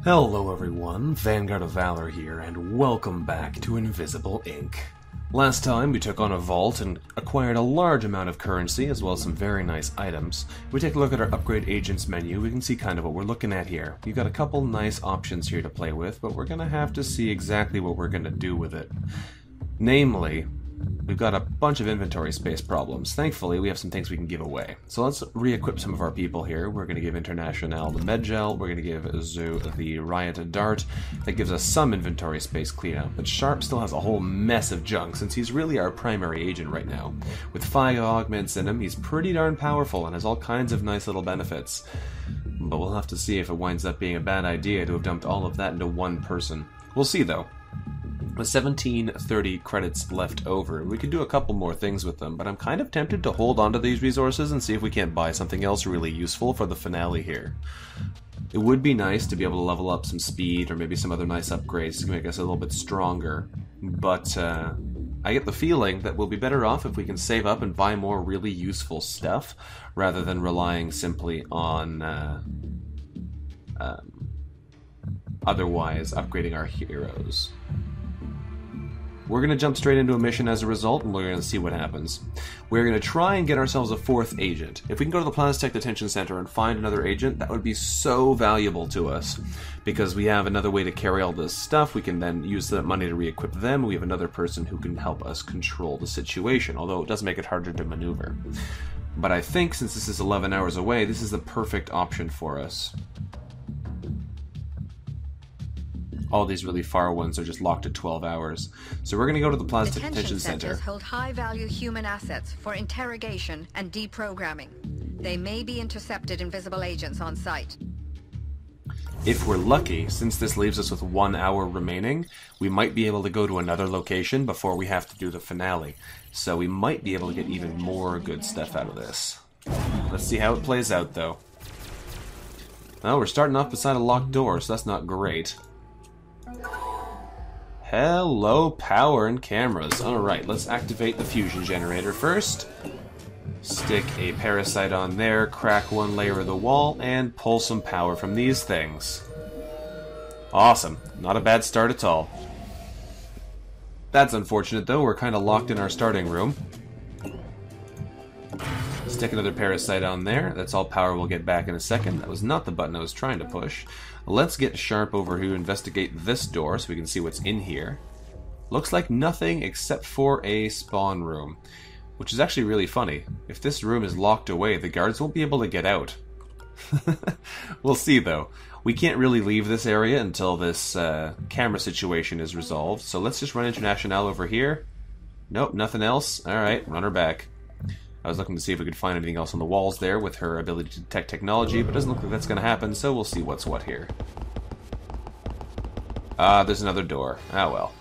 Hello everyone, Vanguard of Valor here, and welcome back to Invisible Ink. Last time we took on a vault and acquired a large amount of currency as well as some very nice items. If we take a look at our upgrade agents menu, we can see kind of what we're looking at here. We've got a couple nice options here to play with, but we're going to have to see exactly what we're going to do with it. Namely, we've got a bunch of inventory space problems. Thankfully, we have some things we can give away. So let's re-equip some of our people here. We're going to give Internationale the med gel. We're going to give Zoo the riot dart. That gives us some inventory space cleanup. But Sharp still has a whole mess of junk, since he's really our primary agent right now. With 5 augments in him, he's pretty darn powerful and has all kinds of nice little benefits. But we'll have to see if it winds up being a bad idea to have dumped all of that into one person. We'll see, though. With 1730 credits left over, we could do a couple more things with them, but I'm kind of tempted to hold on to these resources and see if we can't buy something else really useful for the finale here. It would be nice to be able to level up some speed or maybe some other nice upgrades to make us a little bit stronger, but I get the feeling that we'll be better off if we can save up and buy more really useful stuff rather than relying simply on otherwise upgrading our heroes. We're going to jump straight into a mission as a result, and we're going to see what happens. We're going to try and get ourselves a 4th agent. If we can go to the Plastech Detention Center and find another agent, that would be so valuable to us. Because we have another way to carry all this stuff, we can then use that money to re-equip them, we have another person who can help us control the situation, although it does make it harder to maneuver. But I think, since this is 11 hours away, this is the perfect option for us. All these really far ones are just locked at 12 hours. So we're going to go to the Plastech Detention Center. Centers hold high-value human assets for interrogation and deprogramming. They may be intercepted invisible agents on site. If we're lucky, since this leaves us with 1 hour remaining, we might be able to go to another location before we have to do the finale. So we might be able to get even more good stuff out of this. Let's see how it plays out, though. Well, we're starting off beside a locked door, so that's not great. Hello, power and cameras. Alright, let's activate the fusion generator first. Stick a parasite on there, crack one layer of the wall, and pull some power from these things. Awesome. Not a bad start at all. That's unfortunate, though. We're kind of locked in our starting room. Stick another parasite on there. That's all power we'll get back in a second. That was not the button I was trying to push. Let's get Sharp over here to investigate this door so we can see what's in here. Looks like nothing except for a spawn room, which is actually really funny. If this room is locked away, the guards won't be able to get out. We'll see, though. We can't really leave this area until this camera situation is resolved, so let's just run Internationale over here. Nope, nothing else. Alright, run her back. I was looking to see if we could find anything else on the walls there with her ability to detect technology, but it doesn't look like that's going to happen, so we'll see what's what here. There's another door. Ah, well.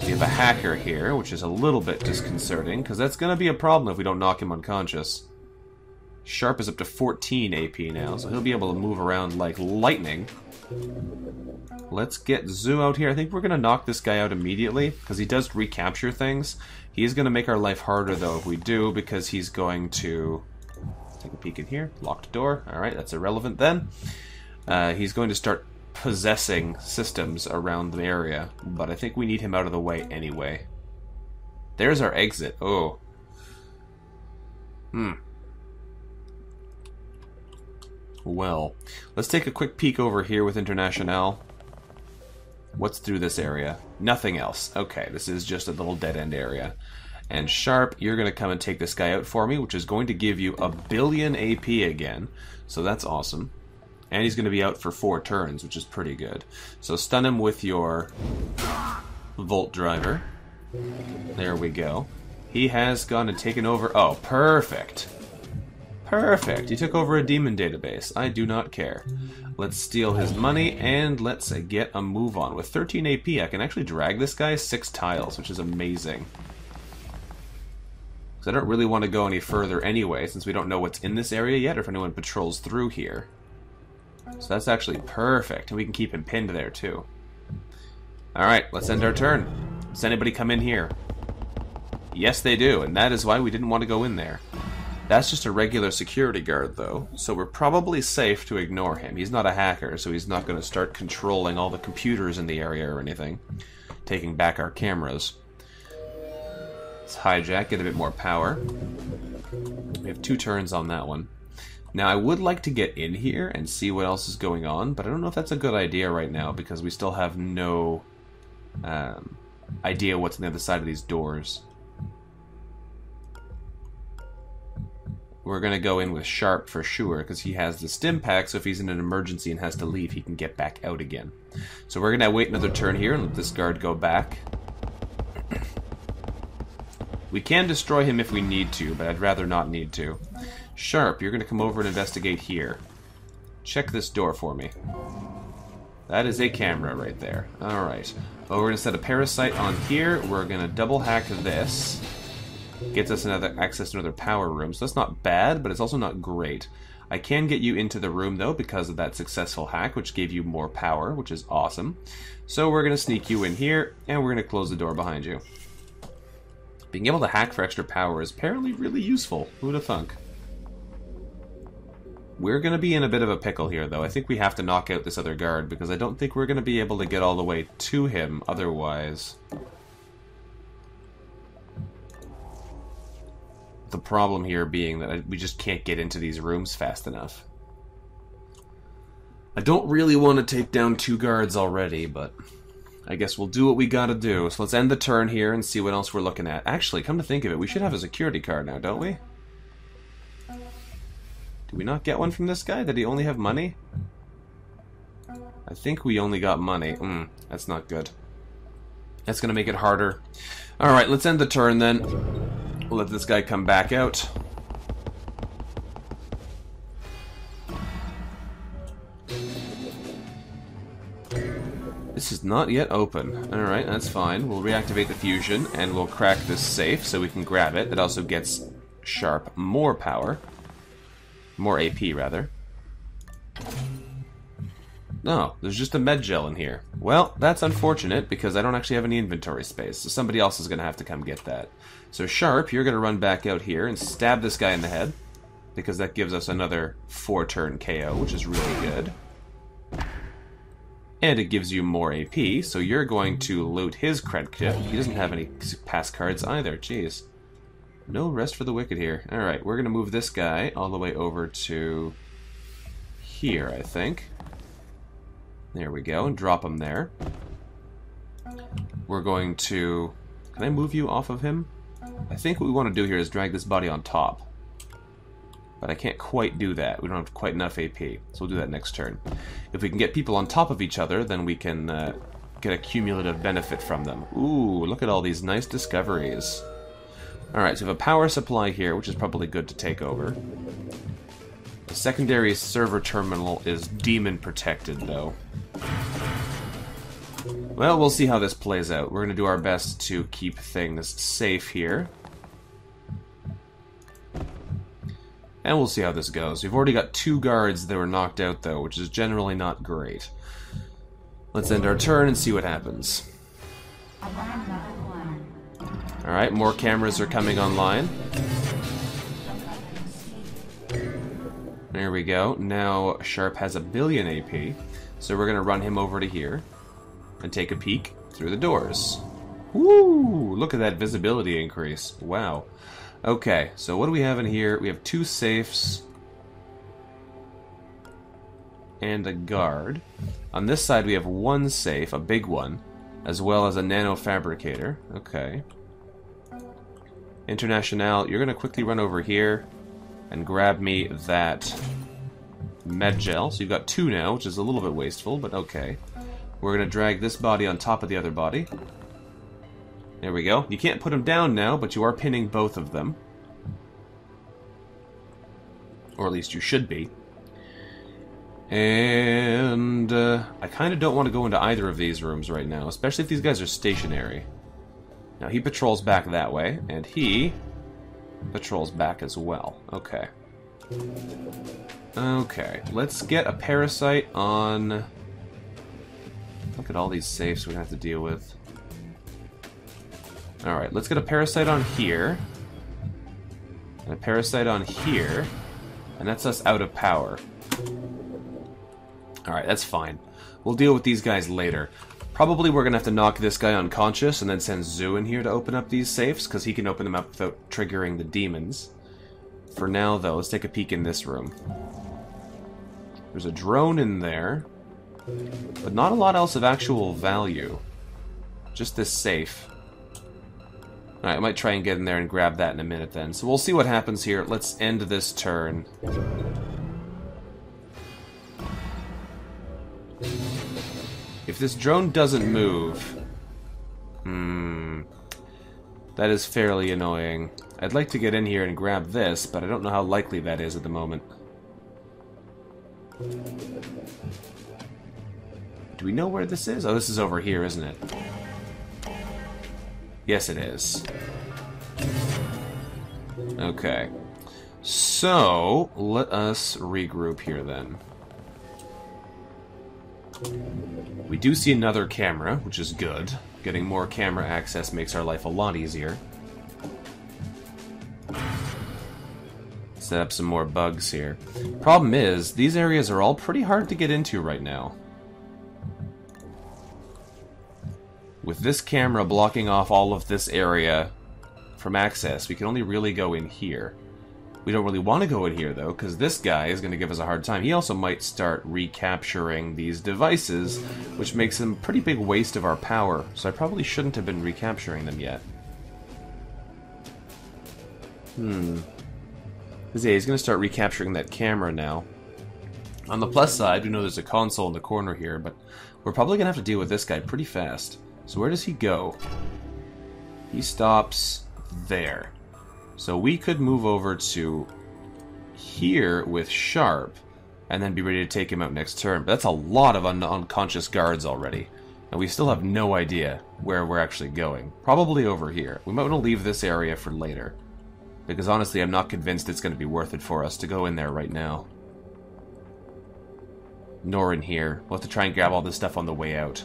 We have a hacker here, which is a little bit disconcerting, because that's going to be a problem if we don't knock him unconscious. Sharp is up to 14 AP now, so he'll be able to move around like lightning. Let's get Zoo out here. I think we're going to knock this guy out immediately, because he does recapture things. He is going to make our life harder, though, if we do, because he's going to... Take a peek in here. Locked door. Alright, that's irrelevant then. He's going to start possessing systems around the area, but I think we need him out of the way anyway. There's our exit. Oh. Well, let's take a quick peek over here with Internationale. What's through this area? Nothing else. Okay, this is just a little dead-end area. And Sharp, you're going to come and take this guy out for me, which is going to give you 1 billion AP again. So that's awesome. And he's going to be out for 4 turns, which is pretty good. So stun him with your Volt Driver. There we go. He has gone and taken over... Oh, perfect. Perfect. He took over a demon database. I do not care. Let's steal his money, and let's get a move on. With 13 AP, I can actually drag this guy 6 tiles, which is amazing. Because I don't really want to go any further anyway, since we don't know what's in this area yet, or if anyone patrols through here. So that's actually perfect, and we can keep him pinned there, too. Alright, let's end our turn. Does anybody come in here? Yes, they do, and that is why we didn't want to go in there. That's just a regular security guard, though, so we're probably safe to ignore him. He's not a hacker, so he's not going to start controlling all the computers in the area or anything, taking back our cameras. Let's hijack, get a bit more power. We have 2 turns on that one. Now, I would like to get in here and see what else is going on, but I don't know if that's a good idea right now, because we still have no idea what's on the other side of these doors. We're going to go in with Sharp for sure, because he has the stim pack, so if he's in an emergency and has to leave, he can get back out again. So we're going to wait another turn here and let this guard go back. We can destroy him if we need to, but I'd rather not need to. Sharp, you're going to come over and investigate here. Check this door for me. That is a camera right there. Alright. Well, we're going to set a parasite on here. We're going to double hack this. Gets us another access to another power room. So that's not bad, but it's also not great. I can get you into the room, though, because of that successful hack, which gave you more power, which is awesome. So we're going to sneak you in here, and we're going to close the door behind you. Being able to hack for extra power is apparently really useful. Who'd have thunk? We're going to be in a bit of a pickle here, though. I think we have to knock out this other guard, because I don't think we're going to be able to get all the way to him otherwise. The problem here being that we just can't get into these rooms fast enough. I don't really want to take down 2 guards already, but I guess we'll do what we gotta do. So let's end the turn here and see what else we're looking at. Actually, come to think of it, we should have a security card now, don't we? Did we not get one from this guy? Did he only have money? I think we only got money. That's not good. That's gonna make it harder. Alright, let's end the turn then. We'll let this guy come back out. This is not yet open. Alright, that's fine. We'll reactivate the fusion, and we'll crack this safe so we can grab it. It also gets Sharp more power. More AP, rather. No, there's just a med gel in here. Well, that's unfortunate, because I don't actually have any inventory space, so somebody else is going to have to come get that. So Sharp, you're going to run back out here and stab this guy in the head, because that gives us another 4-turn KO, which is really good. And it gives you more AP, so you're going to loot his cred kit. He doesn't have any pass cards either, jeez. No rest for the wicked here. Alright, we're going to move this guy all the way over to here, I think. There we go, and drop him there. We're going to... Can I move you off of him? I think what we want to do here is drag this body on top. But I can't quite do that. We don't have quite enough AP, so we'll do that next turn. If we can get people on top of each other, then we can get a cumulative benefit from them. Ooh, look at all these nice discoveries. Alright, so we have a power supply here, which is probably good to take over. The secondary server terminal is demon protected, though. Well, we'll see how this plays out. We're going to do our best to keep things safe here. And we'll see how this goes. We've already got 2 guards that were knocked out, though, which is generally not great. Let's end our turn and see what happens. Alright, more cameras are coming online. There we go. Now Sharp has 1 billion AP, so we're going to run him over to here and take a peek through the doors. Woo! Look at that visibility increase. Wow. Okay, so what do we have in here? We have 2 safes and a guard. On this side we have 1 safe, a big one, as well as a nano fabricator. Okay. Internationale, you're going to quickly run over here and grab me that med gel. So you've got 2 now, which is a little bit wasteful, but okay. We're going to drag this body on top of the other body. There we go. You can't put them down now, but you are pinning both of them. Or at least you should be. And I kind of don't want to go into either of these rooms right now, especially if these guys are stationary. Now he patrols back that way, and he patrols back as well. Okay. Okay, let's get a parasite on... Look at all these safes we're going to have to deal with. Alright, let's get a parasite on here. And a parasite on here. And that's us out of power. Alright, that's fine. We'll deal with these guys later. Probably we're going to have to knock this guy unconscious and then send Zoo in here to open up these safes, because he can open them up without triggering the demons. For now, though, let's take a peek in this room. There's a drone in there, but not a lot else of actual value. Just this safe. Alright, I might try and get in there and grab that in a minute then. So we'll see what happens here. Let's end this turn. If this drone doesn't move... that is fairly annoying. I'd like to get in here and grab this, but I don't know how likely that is at the moment. Do we know where this is? Oh, this is over here, isn't it? Yes, it is. Okay. So, let us regroup here then. We do see another camera, which is good. Getting more camera access makes our life a lot easier. Set up some more bugs here. Problem is, these areas are all pretty hard to get into right now. With this camera blocking off all of this area from access, we can only really go in here. We don't really want to go in here, though, because this guy is going to give us a hard time. He also might start recapturing these devices, which makes them a pretty big waste of our power, so I probably shouldn't have been recapturing them yet. Because yeah, he's going to start recapturing that camera now. On the plus side, we know there's a console in the corner here, but we're probably going to have to deal with this guy pretty fast. So where does he go? He stops there. So we could move over to here with Sharp, and then be ready to take him out next turn. But that's a lot of unconscious guards already. And we still have no idea where we're actually going. Probably over here. We might want to leave this area for later. Because honestly, I'm not convinced it's going to be worth it for us to go in there right now. Nor in here. We'll have to try and grab all this stuff on the way out.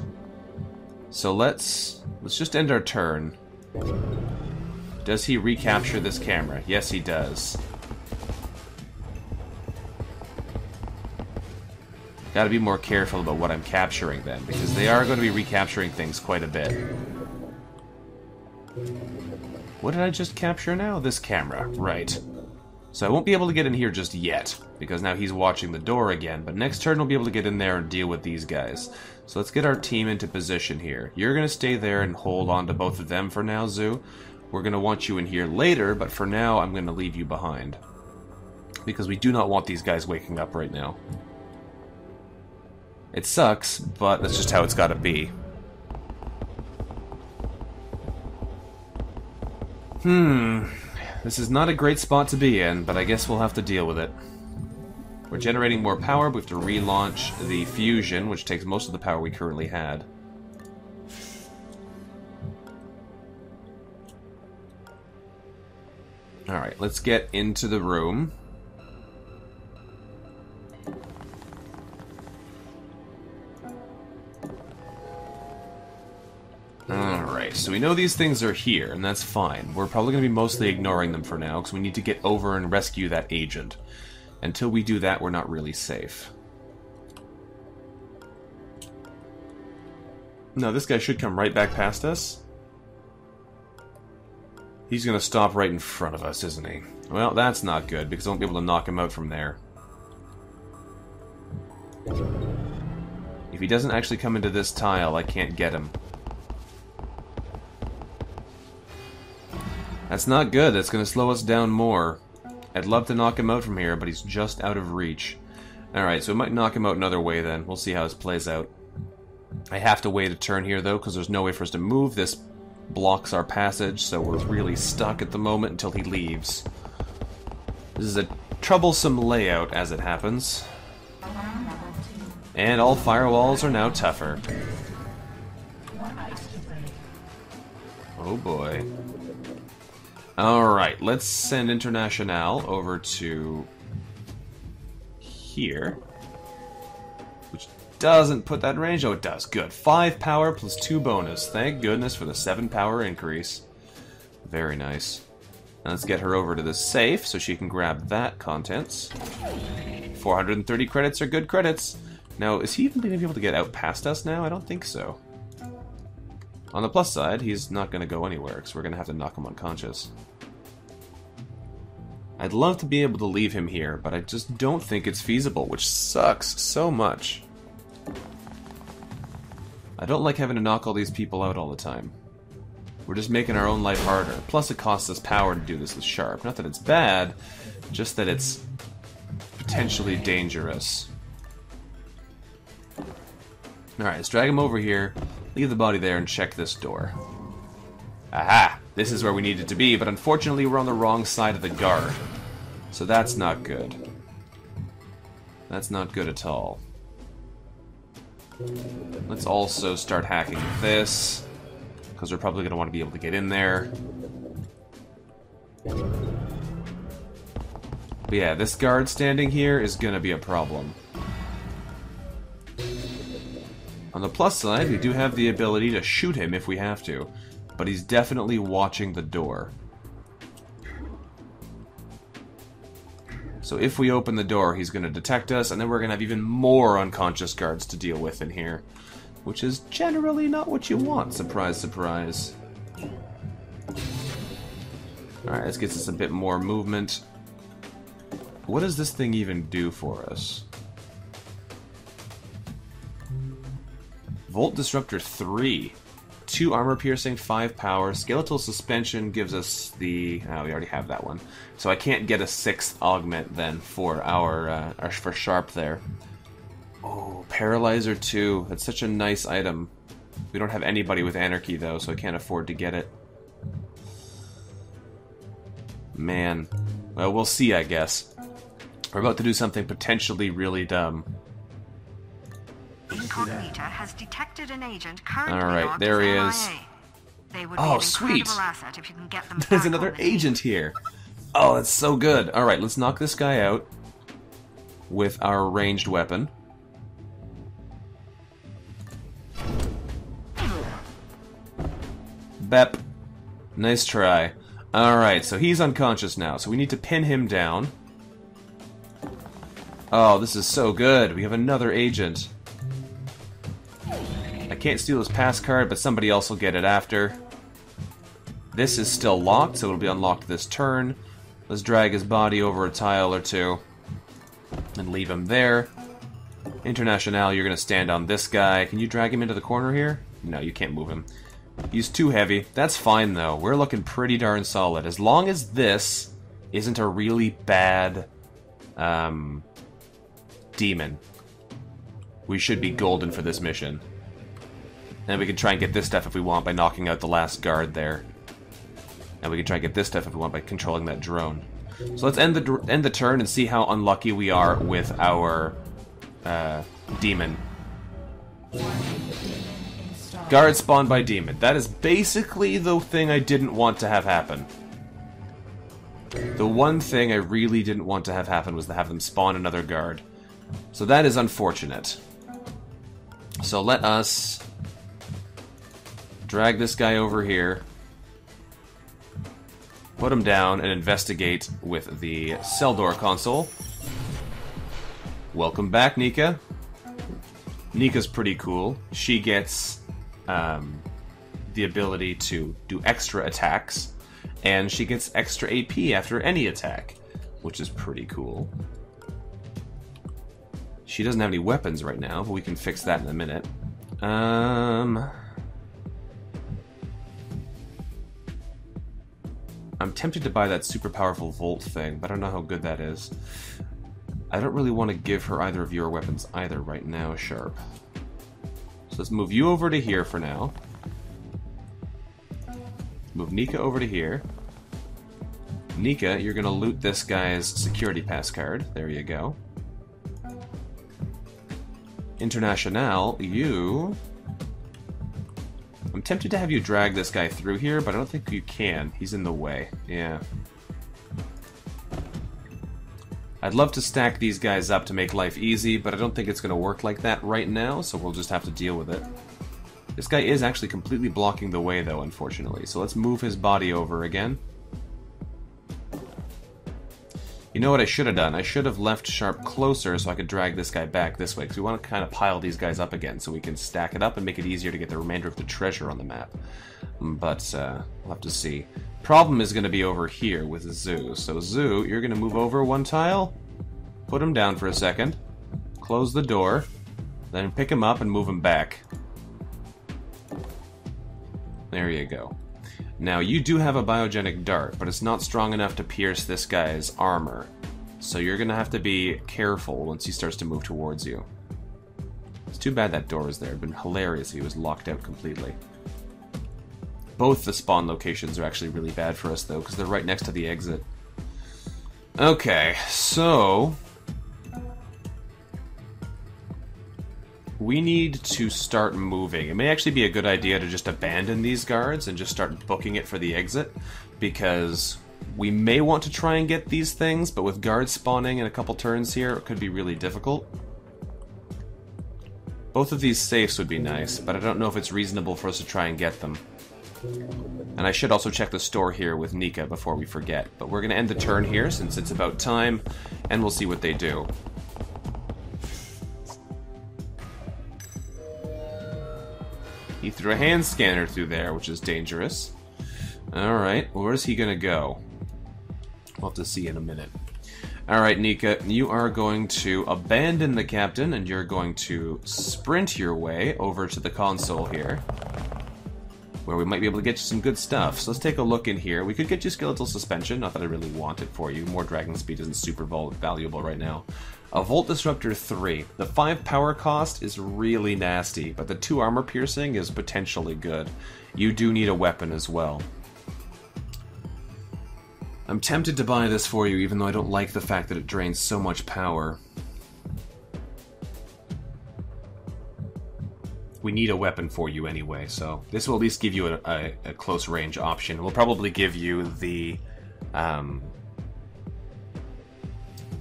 So let's just end our turn. Does he recapture this camera? Yes, he does. Gotta be more careful about what I'm capturing then, because they are going to be recapturing things quite a bit. What did I just capture now? This camera. Right. So I won't be able to get in here just yet, because now he's watching the door again, but next turn we'll be able to get in there and deal with these guys. So let's get our team into position here. You're going to stay there and hold on to both of them for now, Zoo. We're going to want you in here later, but for now I'm going to leave you behind. Because we do not want these guys waking up right now. It sucks, but that's just how it's got to be. This is not a great spot to be in, but I guess we'll have to deal with it. We're generating more power, but we have to relaunch the fusion, which takes most of the power we currently had. Alright, let's get into the room. Alright, so we know these things are here, and that's fine. We're probably going to be mostly ignoring them for now, because we need to get over and rescue that agent. Until we do that, we're not really safe. No, this guy should come right back past us. He's going to stop right in front of us, isn't he? Well, that's not good, because I won't be able to knock him out from there. If he doesn't actually come into this tile, I can't get him. That's not good. That's going to slow us down more. I'd love to knock him out from here, but he's just out of reach. Alright, so we might knock him out another way then. We'll see how this plays out. I have to wait a turn here, though, because there's no way for us to move. This blocks our passage, so we're really stuck at the moment until he leaves. This is a troublesome layout, as it happens. And all firewalls are now tougher. Oh boy. Alright, let's send Internationale over to here. Which doesn't put that in range. Oh, it does. Good. 5 power plus 2 bonus. Thank goodness for the 7 power increase. Very nice. Now let's get her over to the safe so she can grab that contents. 430 credits are good credits. Now, is he even going to be able to get out past us now? I don't think so. On the plus side, he's not going to go anywhere, because we're going to have to knock him unconscious. I'd love to be able to leave him here, but I just don't think it's feasible, which sucks so much. I don't like having to knock all these people out all the time. We're just making our own life harder. Plus, it costs us power to do this with Sharp. Not that it's bad, just that it's potentially dangerous. Alright, let's drag him over here, leave the body there, and check this door. Aha! This is where we needed to be, but unfortunately we're on the wrong side of the guard. So that's not good. That's not good at all. Let's also start hacking this, because we're probably going to want to be able to get in there. But yeah, this guard standing here is going to be a problem. On the plus side, we do have the ability to shoot him if we have to, but he's definitely watching the door. So if we open the door, he's going to detect us, and then we're going to have even more unconscious guards to deal with in here, which is generally not what you want, surprise, surprise. Alright, this gets us a bit more movement. What does this thing even do for us? Volt Disruptor 3. 2 armor piercing, 5 power. Skeletal suspension gives us the... Oh, we already have that one. So I can't get a 6th augment then for our for Sharp there. Oh, Paralyzer 2. That's such a nice item. We don't have anybody with Anarchy though, so I can't afford to get it. Man. Well, we'll see, I guess. We're about to do something potentially really dumb. Incognita has detected an agent currently Alright, there he is. They would be an incredible asset if you can get them There's another agent here. Oh, that's so good. Alright, let's knock this guy out with our ranged weapon. Bep. Nice try. Alright, so he's unconscious now, so we need to pin him down. Oh, this is so good. We have another agent. I can't steal his pass card, but somebody else will get it after. This is still locked, so it'll be unlocked this turn. Let's drag his body over a tile or two and leave him there. Internationale, you're going to stand on this guy. Can you drag him into the corner here? No, you can't move him. He's too heavy. That's fine, though. We're looking pretty darn solid. As long as this isn't a really bad demon, we should be golden for this mission. And we can try and get this stuff if we want by knocking out the last guard there. And we can try and get this stuff if we want by controlling that drone. So let's end the turn and see how unlucky we are with our demon. Guard spawned by demon. That is basically the thing I didn't want to have happen. The one thing I really didn't want to have happen was to have them spawn another guard. So that is unfortunate. So let us drag this guy over here, put him down, and investigate with the cell door console. Welcome back, Nika. Nika's pretty cool. She gets the ability to do extra attacks, and she gets extra AP after any attack, which is pretty cool. She doesn't have any weapons right now, but we can fix that in a minute. I'm tempted to buy that super powerful Volt thing, but I don't know how good that is. I don't really want to give her either of your weapons either right now, Sharp. So let's move you over to here for now. Move Nika over to here. Nika, you're going to loot this guy's security pass card. There you go. Internationale, you... I'm tempted to have you drag this guy through here, but I don't think you can. He's in the way. Yeah. I'd love to stack these guys up to make life easy, but I don't think it's going to work like that right now, so we'll just have to deal with it. This guy is actually completely blocking the way, though, unfortunately. So let's move his body over again. You know what I should have done? I should have left Sharp closer so I could drag this guy back this way, because we want to kind of pile these guys up again so we can stack it up and make it easier to get the remainder of the treasure on the map. But we'll have to see. Problem is going to be over here with Zoo. So Zoo, you're going to move over one tile, put him down for a second, close the door, then pick him up and move him back. There you go. Now, you do have a biogenic dart, but it's not strong enough to pierce this guy's armor. So you're going to have to be careful once he starts to move towards you. It's too bad that door was there. It would have been hilarious if he was locked out completely. Both the spawn locations are actually really bad for us, though, because they're right next to the exit. Okay, so we need to start moving. It may actually be a good idea to just abandon these guards and just start booking it for the exit, because we may want to try and get these things, but with guards spawning in a couple turns here, it could be really difficult. Both of these safes would be nice, but I don't know if it's reasonable for us to try and get them. And I should also check the store here with Nika before we forget. But we're going to end the turn here since it's about time, and we'll see what they do. He threw a hand scanner through there, which is dangerous. Alright, where's he going to go? We'll have to see in a minute. Alright, Nika, you are going to abandon the captain, and you're going to sprint your way over to the console here, where we might be able to get you some good stuff. So let's take a look in here. We could get you skeletal suspension, not that I really want it for you. More dragon speed isn't super valuable right now. A Volt Disruptor 3. The 5 power cost is really nasty, but the 2 armor piercing is potentially good. You do need a weapon as well. I'm tempted to buy this for you, even though I don't like the fact that it drains so much power. We need a weapon for you anyway, so this will at least give you a close range option. We'll probably give you the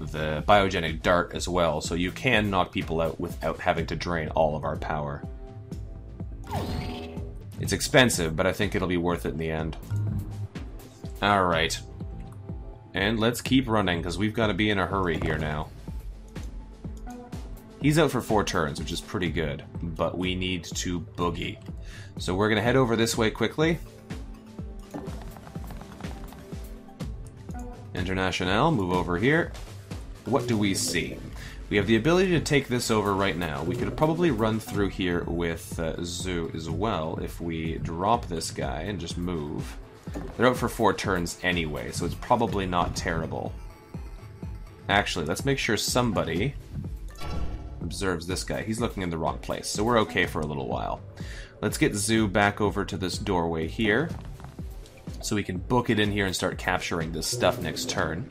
biogenic dart as well, so you can knock people out without having to drain all of our power. It's expensive, but I think it'll be worth it in the end. Alright. And let's keep running, because we've got to be in a hurry here now. He's out for 4 turns, which is pretty good, but we need to boogie. So we're going to head over this way quickly. Internationale, move over here. What do we see? We have the ability to take this over right now. We could probably run through here with Zoo as well if we drop this guy and just move. They're out for 4 turns anyway, so it's probably not terrible. Actually, let's make sure somebody observes this guy. He's looking in the wrong place, so we're okay for a little while. Let's get Zoo back over to this doorway here, so we can book it in here and start capturing this stuff next turn.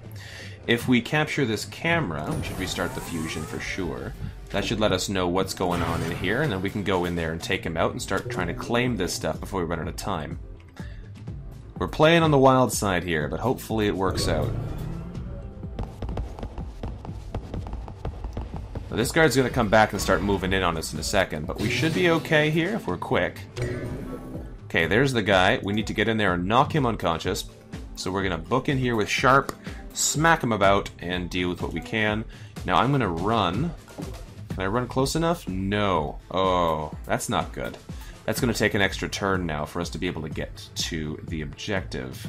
If we capture this camera, we should restart the fusion for sure. That should let us know what's going on in here, and then we can go in there and take him out and start trying to claim this stuff before we run out of time. We're playing on the wild side here, but hopefully it works out. Now, this guard's going to come back and start moving in on us in a second, but we should be okay here if we're quick. Okay, there's the guy. We need to get in there and knock him unconscious. So we're going to book in here with Sharp, smack him about, and deal with what we can. Now I'm going to run. Can I run close enough? No. Oh, that's not good. That's going to take an extra turn now for us to be able to get to the objective.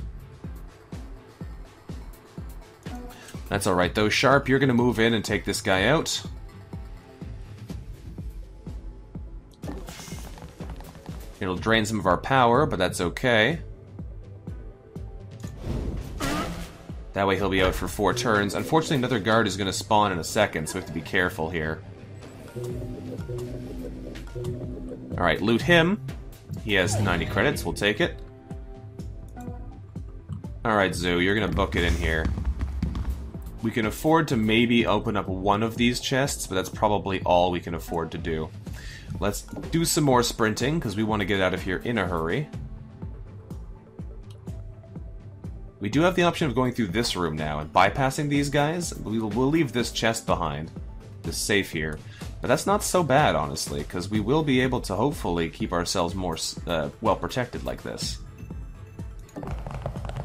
That's alright though. Sharp, you're going to move in and take this guy out. It'll drain some of our power, but that's okay. That way he'll be out for 4 turns. Unfortunately, another guard is going to spawn in a second, so we have to be careful here. Alright, loot him. He has 90 credits, we'll take it. Alright, Zoo, you're going to book it in here. We can afford to maybe open up one of these chests, but that's probably all we can afford to do. Let's do some more sprinting, because we want to get out of here in a hurry. We do have the option of going through this room now and bypassing these guys. We'll leave this chest behind, this safe here. But that's not so bad, honestly, because we will be able to hopefully keep ourselves more well protected like this.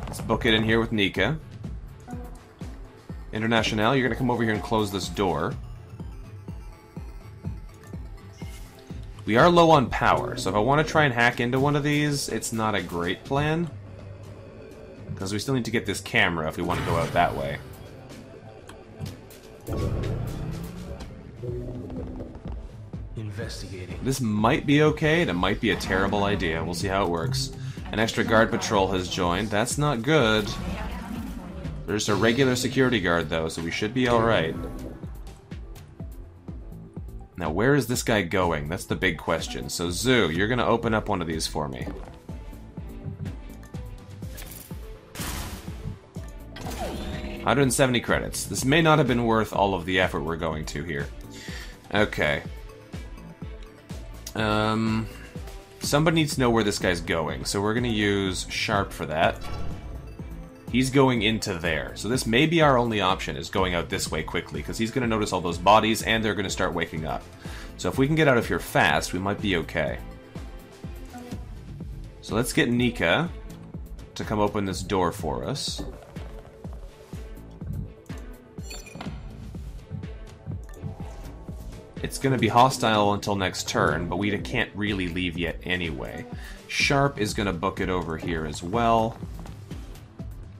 Let's book it in here with Nika. Internationale, you're gonna come over here and close this door. We are low on power, so if I want to try and hack into one of these, it's not a great plan. Because we still need to get this camera if we want to go out that way. Investigating. This might be okay, and it might be a terrible idea. We'll see how it works. An extra guard patrol has joined. That's not good. There's a regular security guard, though, so we should be alright. Now, where is this guy going? That's the big question. So, Zoo, you're going to open up one of these for me. $170 credits. This may not have been worth all of the effort we're going to here. Okay. Somebody needs to know where this guy's going, so we're going to use Sharp for that. He's going into there. So this may be our only option, is going out this way quickly, because he's going to notice all those bodies, and they're going to start waking up. So if we can get out of here fast, we might be okay. So let's get Nika to come open this door for us. It's going to be hostile until next turn, but we can't really leave yet anyway. Sharp is going to book it over here as well.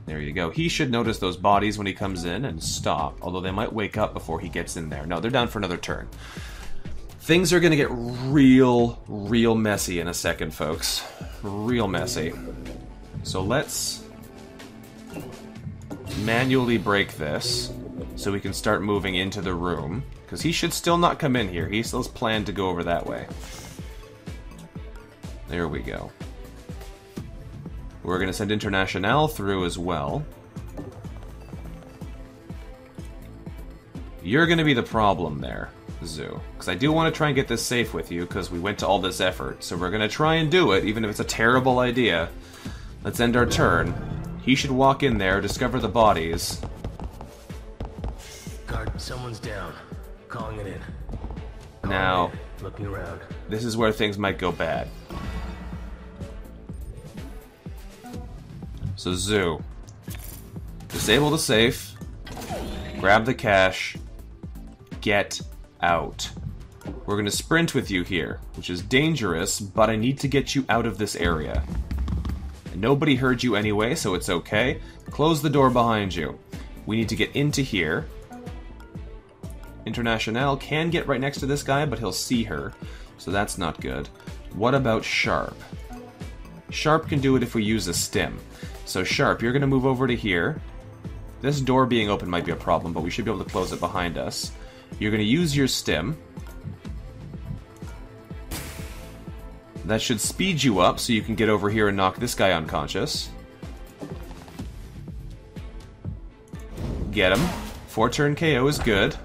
There you go. He should notice those bodies when he comes in and stop, although they might wake up before he gets in there. No, they're down for another turn. Things are going to get real messy in a second, folks. Real messy. So let's manually break this so we can start moving into the room, because he should still not come in here. He still's planned to go over that way. There we go. We're going to send Internationale through as well. You're going to be the problem there, Zoo. Because I do want to try and get this safe with you, because we went to all this effort. So we're going to try and do it, even if it's a terrible idea. Let's end our turn. He should walk in there, discover the bodies. Guard, someone's down. Calling it in. Now, looking around. This is where things might go bad. So Zoo, disable the safe, grab the cash, get out. We're going to sprint with you here, which is dangerous, but I need to get you out of this area. And nobody heard you anyway, so it's okay. Close the door behind you. We need to get into here. Internationale can get right next to this guy, but he'll see her, so that's not good. What about Sharp? Sharp can do it if we use a stim. So Sharp, you're going to move over to here. This door being open might be a problem, but we should be able to close it behind us. You're going to use your stim. That should speed you up so you can get over here and knock this guy unconscious. Get him. 4-turn KO is good.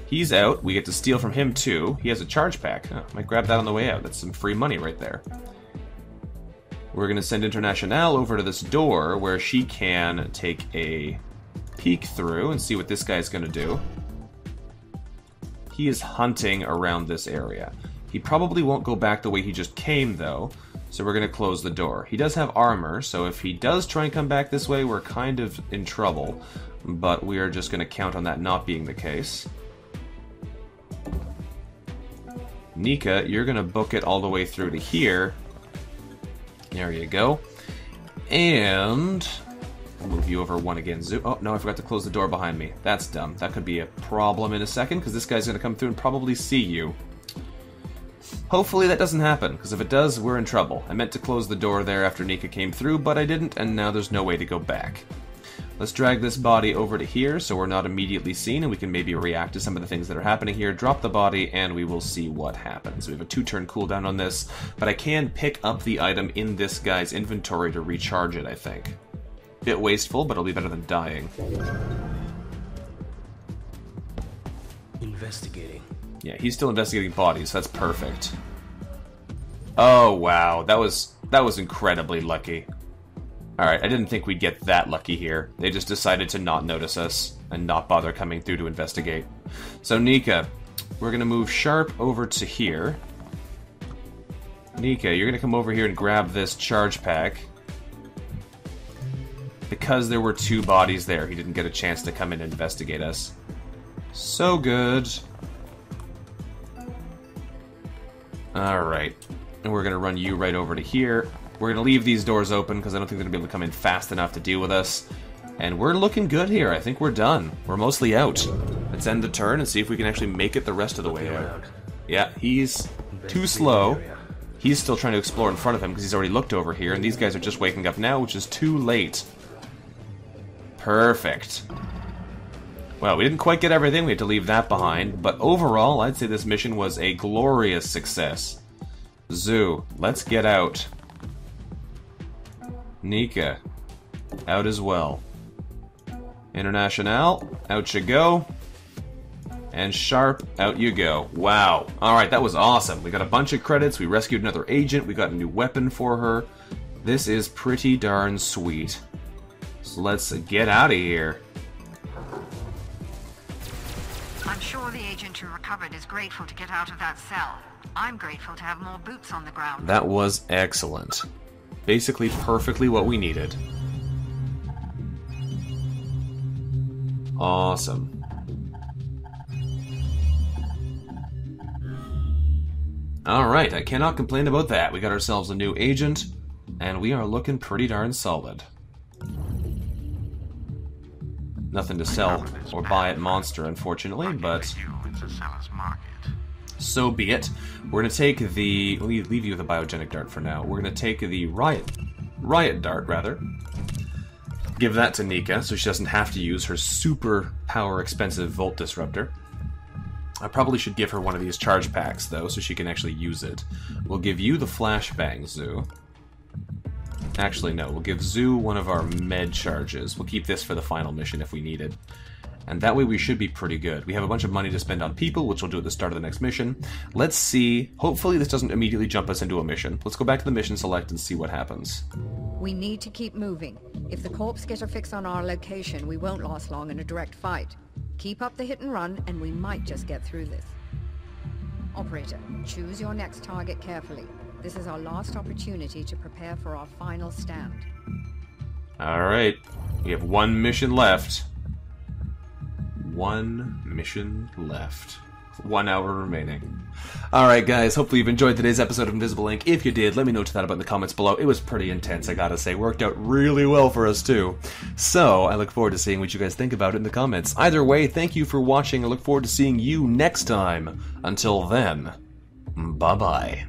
He's out. We get to steal from him too. He has a charge pack. Oh, might grab that on the way out. That's some free money right there. We're going to send Internationale over to this door where she can take a peek through and see what this guy's going to do. He is hunting around this area. He probably won't go back the way he just came, though, so we're going to close the door. He does have armor, so if he does try and come back this way, we're kind of in trouble, but we are just going to count on that not being the case. Nika, you're going to book it all the way through to here. There you go. And I'll move you over one again. Oh, no, I forgot to close the door behind me. That's dumb. That could be a problem in a second, because this guy's going to come through and probably see you. Hopefully that doesn't happen, because if it does, we're in trouble. I meant to close the door there after Nika came through, but I didn't, and now there's no way to go back. Let's drag this body over to here so we're not immediately seen, and we can maybe react to some of the things that are happening here. Drop the body, and we will see what happens. We have a 2-turn cooldown on this, but I can pick up the item in this guy's inventory to recharge it, I think. Bit wasteful, but it'll be better than dying. Investigating. Yeah, he's still investigating bodies. That's perfect. Oh, wow. That was incredibly lucky. Alright, I didn't think we'd get that lucky here. They just decided to not notice us and not bother coming through to investigate. So, Nika, we're going to move Sharp over to here. Nika, you're going to come over here and grab this charge pack. because there were 2 bodies there, he didn't get a chance to come in and investigate us. So good. Alright. And we're going to run you right over to here. We're going to leave these doors open because I don't think they're going to be able to come in fast enough to deal with us. And we're looking good here. I think we're done. We're mostly out. Let's end the turn and see if we can actually make it the rest of the way out. Yeah, he's too slow. He's still trying to explore in front of him because he's already looked over here, and these guys are just waking up now, which is too late. Perfect. Well, we didn't quite get everything. We had to leave that behind, but overall, I'd say this mission was a glorious success. Zoo, let's get out. Nika, out as well. Internationale, out you go. And Sharp, out you go. Wow. Alright, that was awesome. We got a bunch of credits, we rescued another agent, we got a new weapon for her. This is pretty darn sweet. So let's get out of here. I'm sure the agent who recovered is grateful to get out of that cell. I'm grateful to have more boots on the ground. That was excellent. Basically perfectly what we needed. Awesome. Alright, I cannot complain about that. We got ourselves a new agent, and we are looking pretty darn solid. Nothing to sell or buy at Monster, unfortunately, but so be it. We're going to take the... We'll leave you with a biogenic dart for now. We're going to take the riot dart, rather. Give that to Nika, so she doesn't have to use her super power expensive Volt Disruptor. I probably should give her one of these charge packs, though, so she can actually use it. We'll give you the Flashbang, Zoo. Actually, no. We'll give Zoo one of our med charges. We'll keep this for the final mission if we need it. And that way we should be pretty good. We have a bunch of money to spend on people, which we'll do at the start of the next mission. Let's see. Hopefully this doesn't immediately jump us into a mission. Let's go back to the mission select and see what happens. We need to keep moving. If the corpse get a fix on our location, we won't last long in a direct fight. Keep up the hit and run, and we might just get through this. Operator, choose your next target carefully. This is our last opportunity to prepare for our final stand. Alright. We have 1 mission left. 1 mission left. 1 hour remaining. Alright guys, hopefully you've enjoyed today's episode of Invisible Ink. If you did, let me know that about in the comments below. It was pretty intense, I gotta say. Worked out really well for us too. So, I look forward to seeing what you guys think about it in the comments. Either way, thank you for watching. I look forward to seeing you next time. Until then, bye-bye.